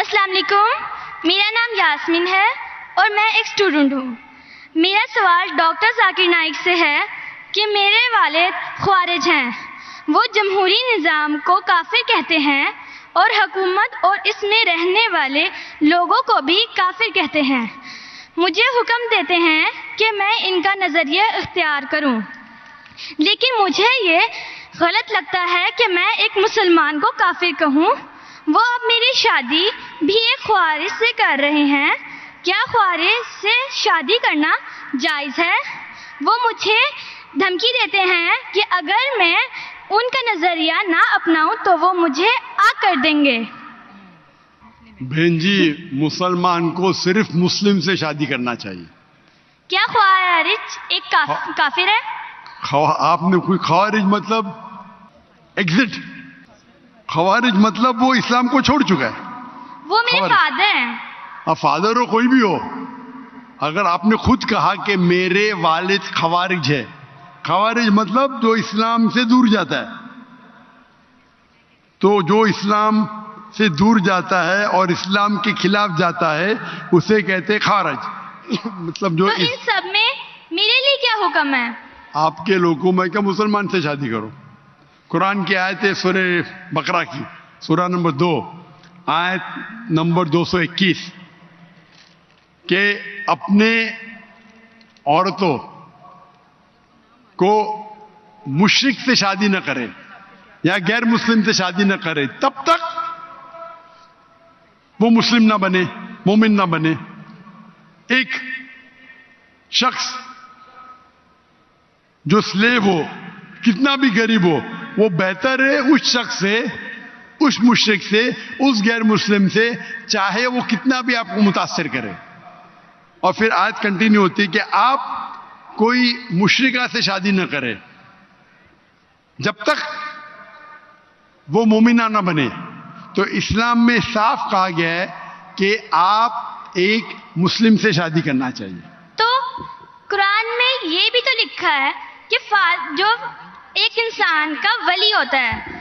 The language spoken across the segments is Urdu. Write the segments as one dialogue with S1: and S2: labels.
S1: السلام علیکم، میرا نام یاسمین ہے اور میں ایک اسٹوڈنٹ ہوں۔ میرا سوال ڈاکٹر ذاکر نائک سے ہے کہ میرے والد خوارج ہیں، وہ جمہوری نظام کو کافر کہتے ہیں اور حکومت اور اس میں رہنے والے لوگوں کو بھی کافر کہتے ہیں۔ مجھے حکم دیتے ہیں کہ میں ان کا نظریہ اختیار کروں، لیکن مجھے یہ غلط لگتا ہے کہ میں ایک مسلمان کو کافر کہوں۔ وہ اب میری شادی بھی ایک خوارج سے کر رہے ہیں، کیا خوارج سے شادی کرنا جائز ہے؟ وہ مجھے دھمکی دیتے ہیں کہ اگر میں ان کا نظریہ نہ اپناؤں تو وہ مجھے آگ کر دیں گے۔
S2: بہن جی، مسلمان کو صرف مسلم سے شادی کرنا چاہیے۔
S1: کیا خوارج ایک کافر ہے؟
S2: آپ نے کوئی خوارج مطلب ایگزٹ، خوارج مطلب وہ اسلام کو چھوڑ چکا ہے۔
S1: وہ میرے فادر ہیں۔
S2: اب فادر ہو کوئی بھی ہو، اگر آپ نے خود کہا کہ میرے والد خوارج ہے، خوارج مطلب جو اسلام سے دور جاتا ہے، تو جو اسلام سے دور جاتا ہے اور اسلام کے خلاف جاتا ہے اسے کہتے خوارج۔ مطلب جو
S1: تو ان سب میں میرے لیے کیا حکم ہے؟
S2: آپ کے لوگوں میں کیا مسلمان سے شادی کرو۔ قرآن کی آیت ہے سورہ بقرہ کی، سورہ نمبر 2 آیت نمبر 221 کہ اپنے عورتوں کو مشرک سے شادی نہ کرے یا غیر مسلم سے شادی نہ کرے تب تک وہ مسلم نہ بنے، مومن نہ بنے۔ ایک شخص جو سلیو ہو، کتنا بھی غریب ہو، وہ بہتر ہے اس شخص سے، اس مشرک سے، اس غیر مسلم سے، چاہے وہ کتنا بھی آپ کو متاثر کرے۔ اور پھر آیت کنٹینیو ہوتی ہے کہ آپ کوئی مشرکہ سے شادی نہ کرے جب تک وہ مومنہ نہ بنے۔ تو اسلام میں صاف کہا گیا ہے کہ آپ ایک مسلم سے شادی کرنا چاہیے۔
S1: تو قرآن میں یہ بھی تو لکھا ہے کہ جو ایک انسان کا ولی ہوتا ہے،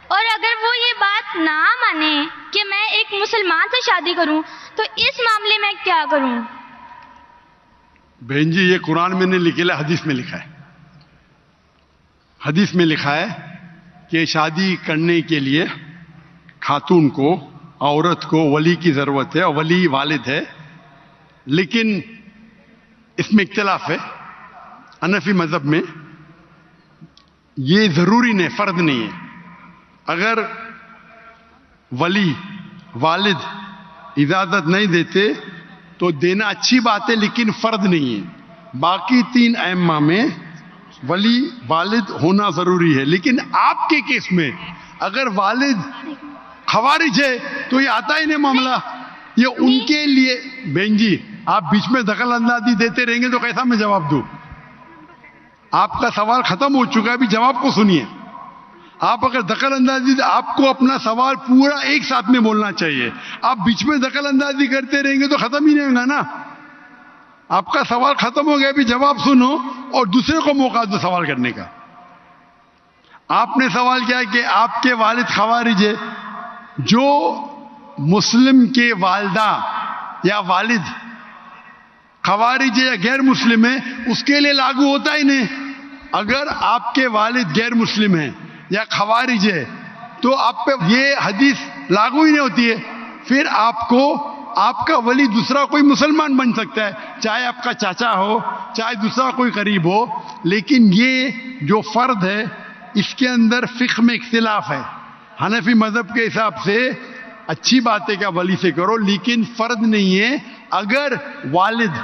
S1: اور اگر وہ یہ بات نہ مانے کہ میں ایک مسلمان سے شادی کروں تو اس معاملے میں کیا کروں؟
S2: بہن جی، یہ قرآن میں نہیں لکھا، حدیث میں لکھا ہے۔ حدیث میں لکھا ہے کہ شادی کرنے کے لیے خاتون کو، عورت کو ولی کی ضرورت ہے، اور ولی والد ہے۔ لیکن اس میں اختلاف ہے، حنفی مذہب میں یہ ضروری نہیں، فرض نہیں ہے۔ اگر ولی والد اجازت نہیں دیتے تو دینا اچھی بات ہے، لیکن فرض نہیں ہے۔ باقی 3 ائمہ میں ولی والد ہونا ضروری ہے۔ لیکن آپ کے کیس میں اگر والد خوارج ہے تو یہ آتا ہی نہیں معاملہ، یہ ان کے لیے۔ بہن جی، آپ بیچ میں دخل اندازی دیتے رہیں گے تو کیسا میں جواب دوں؟ آپ کا سوال ختم ہو چکا ہے، ابھی جواب کو سنیے۔ آپ اگر دخل اندازی، آپ کو اپنا سوال پورا ایک ساتھ میں بولنا چاہیے۔ آپ بیچ میں دخل اندازی کرتے رہیں گے تو ختم ہی نہیں ہوگا نا۔ آپ کا سوال ختم ہو گیا، ابھی جواب سنو اور دوسرے کو موقع دو سوال کرنے کا۔ آپ نے سوال کیا کہ آپ کے والد خوارج ہے، جو مسلم کے والدہ یا والد خوارج ہے یا غیر مسلم ہے اس کے لیے لاگو ہوتا ہی نہیں۔ اگر آپ کے والد غیر مسلم ہیں یا خوارج ہے تو آپ پہ یہ حدیث لاگو ہی نہیں ہوتی ہے۔ پھر آپ کو آپ کا ولی دوسرا کوئی مسلمان بن سکتا ہے، چاہے آپ کا چاچا ہو، چاہے دوسرا کوئی قریب ہو، لیکن یہ جو فرد ہے اس کے اندر فقہ میں اختلاف ہے۔ حنفی مذہب کے حساب سے اچھی بات ہے کہ ولی سے کرو، لیکن فرض نہیں ہے۔ اگر والد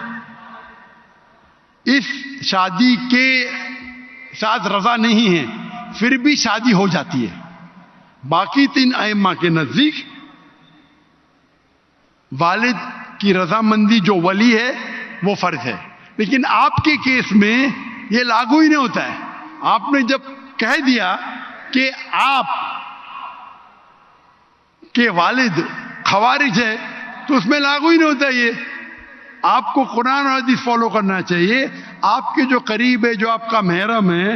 S2: اس شادی کے ساتھ رضا نہیں ہے پھر بھی شادی ہو جاتی ہے۔ باقی 3 ائمہ کے نزدیک والد کی رضامندی جو ولی ہے وہ فرض ہے، لیکن آپ کے کیس میں یہ لاگو ہی نہیں ہوتا ہے۔ آپ نے جب کہہ دیا کہ آپ کے والد خوارج ہے تو اس میں لاگو ہی نہیں ہوتا یہ۔ آپ کو قرآن اور حدیث فالو کرنا چاہیے۔ آپ کے جو قریب ہے، جو آپ کا محرم ہے،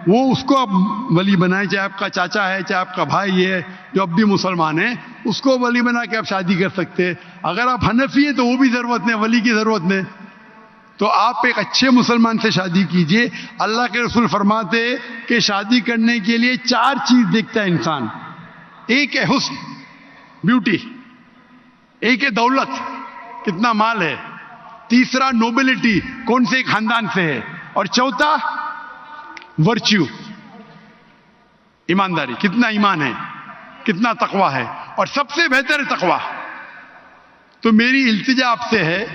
S2: وہ اس کو اب ولی بنائیں، چاہے آپ کا چاچا ہے، چاہے آپ کا بھائی ہے جو اب بھی مسلمان ہے، اس کو ولی بنا کے آپ شادی کر سکتے ہیں۔ اگر آپ حنفی ہیں تو وہ بھی ضرورت نہیں، ولی کی ضرورت نہیں، تو آپ ایک اچھے مسلمان سے شادی کیجئے۔ اللہ کے رسول فرماتے کہ شادی کرنے کے لیے 4 چیز دیکھتا ہے انسان۔ ایک ہے حسن، بیوٹی، ایک ہے دولت، کتنا مال ہے، تیسرا نوبلٹی، کون سے خاندان سے ہے، اور چوتھا ورچیو، ایمانداری، کتنا ایمان ہے، کتنا تقوی ہے، اور سب سے بہتر ہے تقوی۔ تو میری التجا آپ سے ہے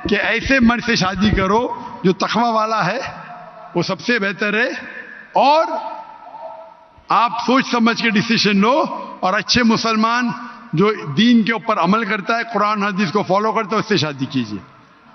S2: کہ ایسے مرد سے شادی کرو جو تقوی والا ہے، وہ سب سے بہتر ہے، اور آپ سوچ سمجھ کے ڈیسیشن لو، اور اچھے مسلمان جو دین کے اوپر عمل کرتا ہے، قرآن حدیث کو فالو کرتا ہے، اس سے شادی کیجیے۔